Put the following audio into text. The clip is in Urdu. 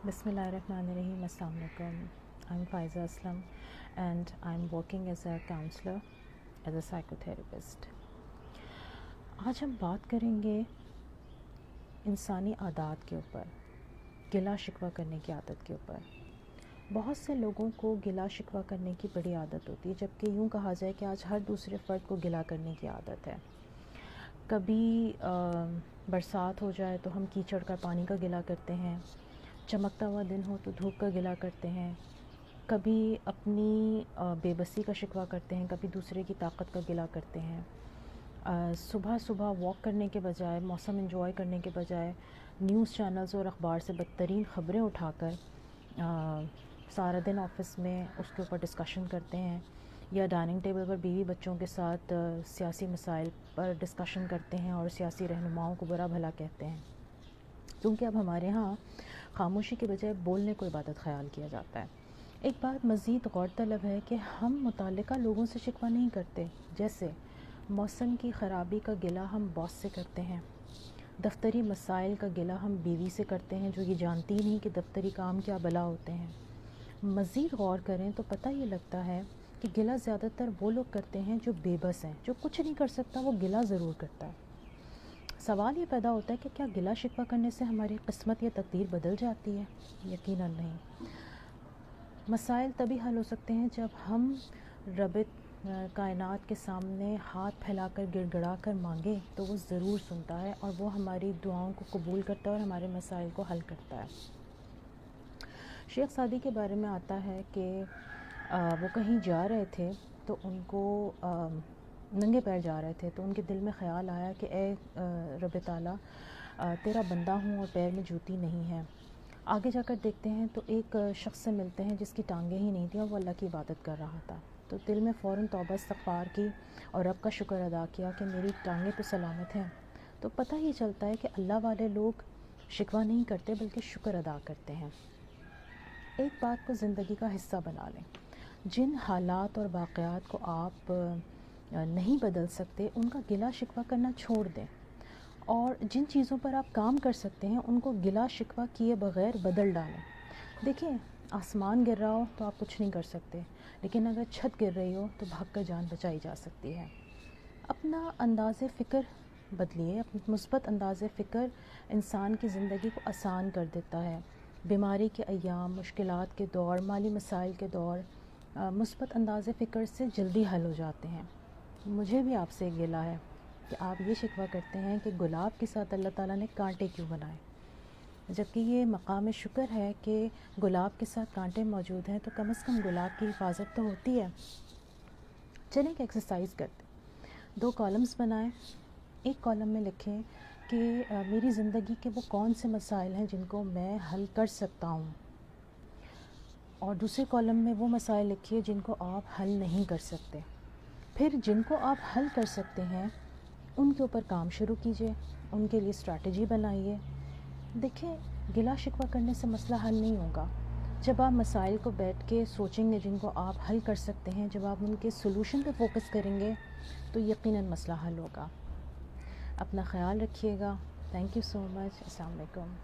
بسم اللہ الرحمن الرحیم. السلام علیکم. I'm Faiza Aslam and I'm working as a counselor, as a psychotherapist. آج ہم بات کریں گے انسانی عادات کے اوپر، گلا شکوہ کرنے کی عادت کے اوپر. بہت سے لوگوں کو گلا شکوہ کرنے کی بڑی عادت ہوتی ہے، جبکہ یوں کہا جائے کہ آج ہر دوسرے فرد کو گلا کرنے کی عادت ہے. کبھی برسات ہو جائے تو ہم کیچڑ کا پانی کا گلا کرتے ہیں، چمکتا ہوا دن ہو تو دھوپ کا گلا کرتے ہیں، کبھی اپنی بے بسی کا شکوہ کرتے ہیں، کبھی دوسرے کی طاقت کا گلا کرتے ہیں. صبح صبح واک کرنے کے بجائے، موسم انجوائے کرنے کے بجائے نیوز چینلز اور اخبار سے بدترین خبریں اٹھا کر سارا دن آفس میں اس کے اوپر ڈسکشن کرتے ہیں، یا ڈائننگ ٹیبل پر بیوی بچوں کے ساتھ سیاسی مسائل پر ڈسکشن کرتے ہیں اور سیاسی رہنماؤں کو برا بھلا کہتے ہیں. کیونکہ اب ہمارے ہاں خاموشی کے بجائے بولنے کو عبادت خیال کیا جاتا ہے. ایک بات مزید غور طلب ہے کہ ہم متعلقہ لوگوں سے شکوہ نہیں کرتے. جیسے موسم کی خرابی کا گلہ ہم باس سے کرتے ہیں، دفتری مسائل کا گلہ ہم بیوی سے کرتے ہیں جو یہ جانتی ہی نہیں کہ دفتری کام کیا بلا ہوتے ہیں. مزید غور کریں تو پتہ یہ لگتا ہے کہ گلہ زیادہ تر وہ لوگ کرتے ہیں جو بے بس ہیں. جو کچھ نہیں کر سکتا وہ گلہ ضرور کرتا ہے. سوال یہ پیدا ہوتا ہے کہ کیا گلا شکوہ کرنے سے ہماری قسمت یا تقدیر بدل جاتی ہے؟ یقیناً نہیں. مسائل تبھی حل ہو سکتے ہیں جب ہم رب کائنات کے سامنے ہاتھ پھیلا کر گڑ گڑا کر مانگیں تو وہ ضرور سنتا ہے، اور وہ ہماری دعاؤں کو قبول کرتا ہے اور ہمارے مسائل کو حل کرتا ہے. شیخ سعدی کے بارے میں آتا ہے کہ وہ کہیں جا رہے تھے تو ان کو ننگے پیر جا رہے تھے، تو ان کے دل میں خیال آیا کہ اے رب تعالیٰ، تیرا بندہ ہوں اور پیر میں جوتی نہیں ہے. آگے جا کر دیکھتے ہیں تو ایک شخص سے ملتے ہیں جس کی ٹانگیں ہی نہیں تھیں اور وہ اللہ کی عبادت کر رہا تھا. تو دل میں فوراً توبہ استغفار کی اور رب کا شکر ادا کیا کہ میری ٹانگیں تو سلامت ہیں. تو پتہ ہی چلتا ہے کہ اللہ والے لوگ شکوہ نہیں کرتے بلکہ شکر ادا کرتے ہیں. ایک بات کو زندگی کا حصہ بنا لیں. جن حالات اور واقعات کو آپ نہیں بدل سکتے ان کا گلا شکوہ کرنا چھوڑ دیں، اور جن چیزوں پر آپ کام کر سکتے ہیں ان کو گلا شکوہ کیے بغیر بدل ڈالیں. دیکھیں، آسمان گر رہا ہو تو آپ کچھ نہیں کر سکتے، لیکن اگر چھت گر رہی ہو تو بھاگ کر جان بچائی جا سکتی ہے. اپنا انداز فکر بدلیے. مثبت انداز فکر انسان کی زندگی کو آسان کر دیتا ہے. بیماری کے ایام، مشکلات کے دور، مالی مسائل کے دور مثبت انداز فکر سے جلدی حل ہو جاتے ہیں. مجھے بھی آپ سے گلہ ہے کہ آپ یہ شکوہ کرتے ہیں کہ گلاب کے ساتھ اللہ تعالیٰ نے کانٹے کیوں بنائے، جبکہ یہ مقام شکر ہے کہ گلاب کے ساتھ کانٹے موجود ہیں تو کم از کم گلاب کی حفاظت تو ہوتی ہے. چلیں کہ ایکسرسائز کرتے. 2 کالمز بنائیں. ایک کالم میں لکھیں کہ میری زندگی کے وہ کون سے مسائل ہیں جن کو میں حل کر سکتا ہوں، اور دوسرے کالم میں وہ مسائل لکھیے جن کو آپ حل نہیں کر سکتے. پھر جن کو آپ حل کر سکتے ہیں ان کے اوپر کام شروع کیجئے، ان کے لیے اسٹریٹجی بنائیے. دیکھیں، گلا شکوہ کرنے سے مسئلہ حل نہیں ہوگا. جب آپ مسائل کو بیٹھ کے سوچیں گے جن کو آپ حل کر سکتے ہیں، جب آپ ان کے سلوشن پہ فوکس کریں گے تو یقیناً مسئلہ حل ہوگا. اپنا خیال رکھیے گا. تھینک یو سو مچ. السلام علیکم.